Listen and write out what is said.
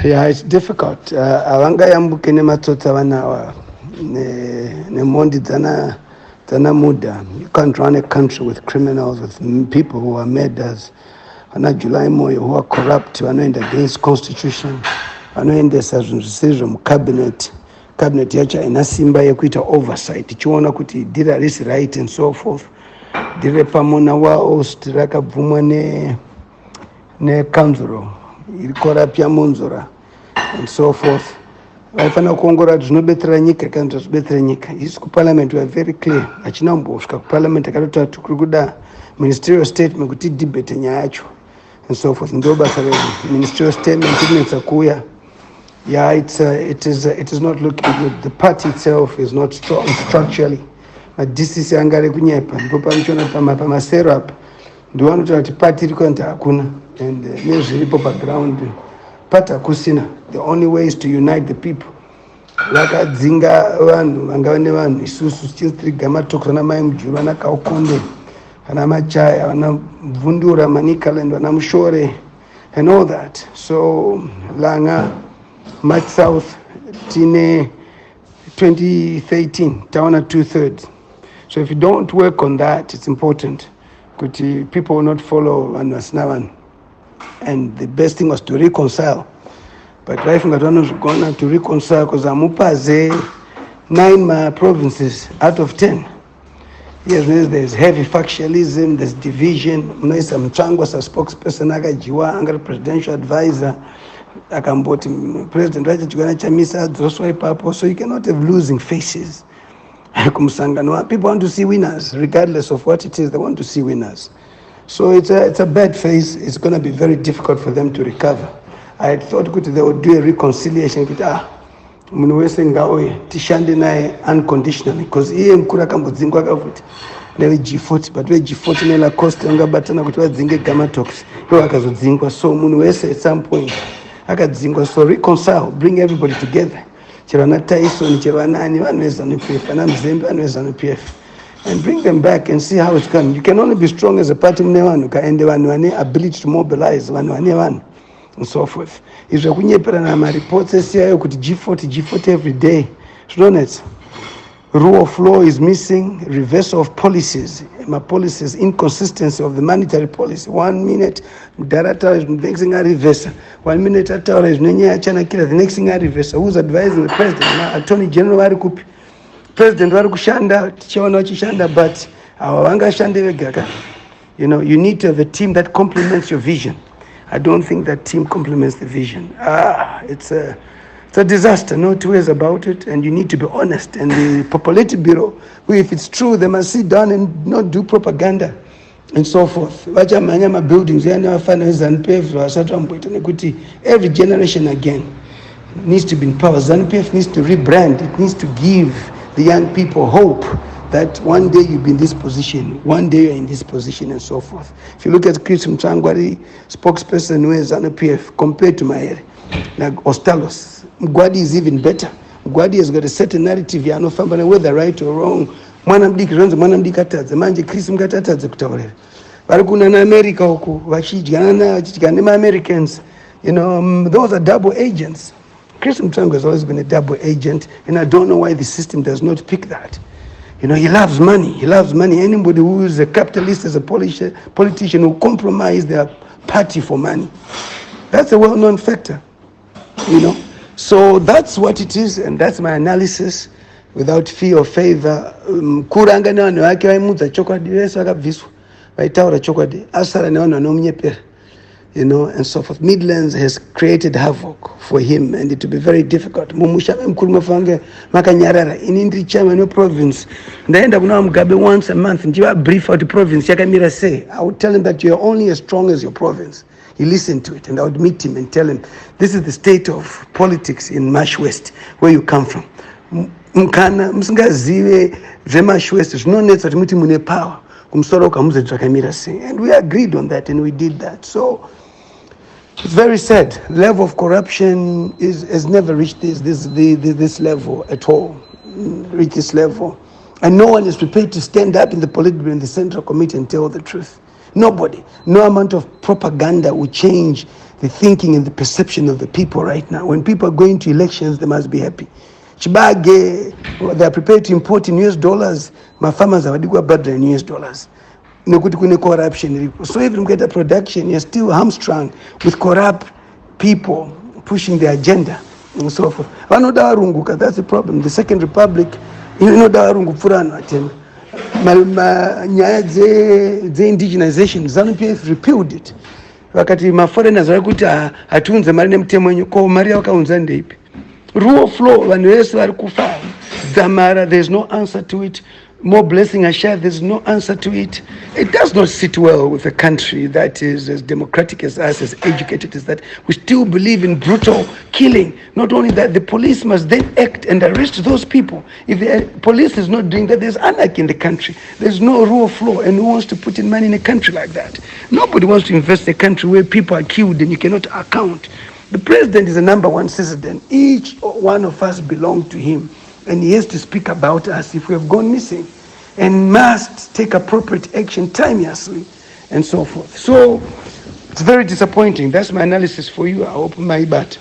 Yeah, it's difficult. Avanga yambuke nematsotsa vana nemondi dzana muda. You can't run a country with criminals, with people who are murderers, vana July Moyo who are corrupt, vanoenda against constitution, vanoendesa zvinhu zvisizvo mucabinet. Cabinet yacho haina simba yekuita oversight ichiona kuti diri harisi right and so forth. Diri pamona wahost rakabvumwa nekanzuro iri korapya munzura and so forth. Vaifanira kuongorora kuti zvinobetsera nyika kana kuti zvibetsere nyika. Isi kuparliament we are very clear. Hachina kumbosvika kuparliament akatoti kuri kuda ministerial statement kuti debate nyaya yacho and so forth. Ndo basa ministerial statement inetsa kuya. Yeah, it is not looking good. The party itself is not strong structurally. Madisisi angare kunyepa. Ndipo pamchona pamasero apa. Ndiwo anotaura kuti party iri kwanta hakuna. And nezviripo background party hakusina. The only way is to unite the people. Vakadzinga vanhu vangava nevanhu isusu still tiri gamatoko vana mai mujuru vana kaukonde vana machaya vana mvundura manikaland vana mushore and all that. So langa March South, tine 2013, tawana 2/3. So if you don't work on that, it's important. People will not follow Anwasnavan. And the best thing was to reconcile. But right from Gatano to reconcile because Amupaze 9 provinces out of 10. Yes, there's heavy factionalism, there's division. Some Changwas a spokesperson, Jiwa, Angara presidential advisor. Akamboti president right chigana chamisa dzoswa ipapo, so you cannot have losing faces. People want to see winners regardless of what it is. They want to see winners. So it's a bad phase. It's going to be very difficult for them to recover. I had thought they would do a reconciliation with munwese ngawe tishande naye unconditionally because iye mkuru akambodzingwa akavuti newe G40 but we G40 nela cost angabatana kuti vadzinge gamatox iwo akazodzingwa. So munwese at some point akadzingwa. So reconcile, bring everybody together. Chirana Tyson, Chiranani, ZANU-PF, and Mzembe, and ZANU-PF, and bring them back and see how it's going. You can only be strong as a party and the ability to mobilize and so forth. If you have reports, G40 every day. Rule of law is missing, reversal of policies. My policies, inconsistency of the monetary policy. 1 minute, director is next thing I reverse. 1 minute, is the next thing I reverse. Who's advising the president? Attorney General Warikupi. President Warikushanda, Chishanda, but our Shanda. You need to have a team that complements your vision. I don't think that team complements the vision. It's a disaster, no two ways about it, and you need to be honest. And the Population Bureau, if it's true, they must sit down and not do propaganda and so forth. Buildings, every generation again needs to be in power. ZANU-PF needs to rebrand. It needs to give the young people hope that one day you'll be in this position, one day you're in this position, and so forth. If you look at Chris Mtangwari, spokesperson who is ZANU-PF, compared to Maere, like Ostalos, Mgwadi is even better. Mgwadi has got a certain narrative, whether right or wrong. Mwanamdiki atadze manje Chris mgatadze kutaurira. Vari kuna na America huku vachidyana na Americans. Those are double agents. Chris Mtangwa has always been a double agent, and I don't know why the system does not pick that. He loves money. He loves money. Anybody who is a capitalist as a politician will compromise their party for money. That's a well-known factor. So that's what it is, and that's my analysis without fear or favor. Kuranga nevanhu vake vaimudza chokwadi vese vakabviswa vaitaura chokwadi asara nevanhu vanomnyepera, and so forth. Midlands has created havoc for him, and it will be very difficult. Mumusha mukuru mafange makanyarara ini ndiri chairman province ndaenda kuna Mugabe once a month ndiva brief out province yakamira sei. I would tell him that you are only as strong as your province. He listened to it, and I would meet him and tell him, this is the state of politics in Marsh West, where you come from. Mkana, msingazive ze Marsh West, zvinonetsa kuti muti mune power. Kumsoro kamuze twakamira sei. And we agreed on that, and we did that. So, it's very sad. The level of corruption has never reached this level at all. Reached this level. And no one is prepared to stand up in the Politburo, in the Central Committee, and tell the truth. Nobody. No amount of propaganda will change the thinking and the perception of the people right now. When people are going to elections, they must be happy. Chibage, they are prepared to import in US dollars. My farmers are better in US dollars. Corruption. So even get a production, you're still hamstrung with corrupt people pushing the agenda and so forth. That's the problem. The Second Republic, nyaya dze-indigenization ZANU-PF repealed it. Wakati ma-foreigners wakakuti hatiunze mari nemutemo wenyu, ko mari yakaunza ndeipi? Rule of law, vanhu vese vari kufa. Dzamara, there's no answer to it. More blessing a share, there's no answer to it. It does not sit well with a country that is as democratic as us, as educated as that. We still believe in brutal killing. Not only that, the police must then act and arrest those people. If the police is not doing that, there's anarchy in the country. There's no rule of law, and who wants to put in money in a country like that? Nobody wants to invest in a country where people are killed and you cannot account. The president is the number one citizen. Each one of us belong to him. And he has to speak about us if we have gone missing, and must take appropriate action timeously and so forth. So it's very disappointing. That's my analysis for you. I hope my bat.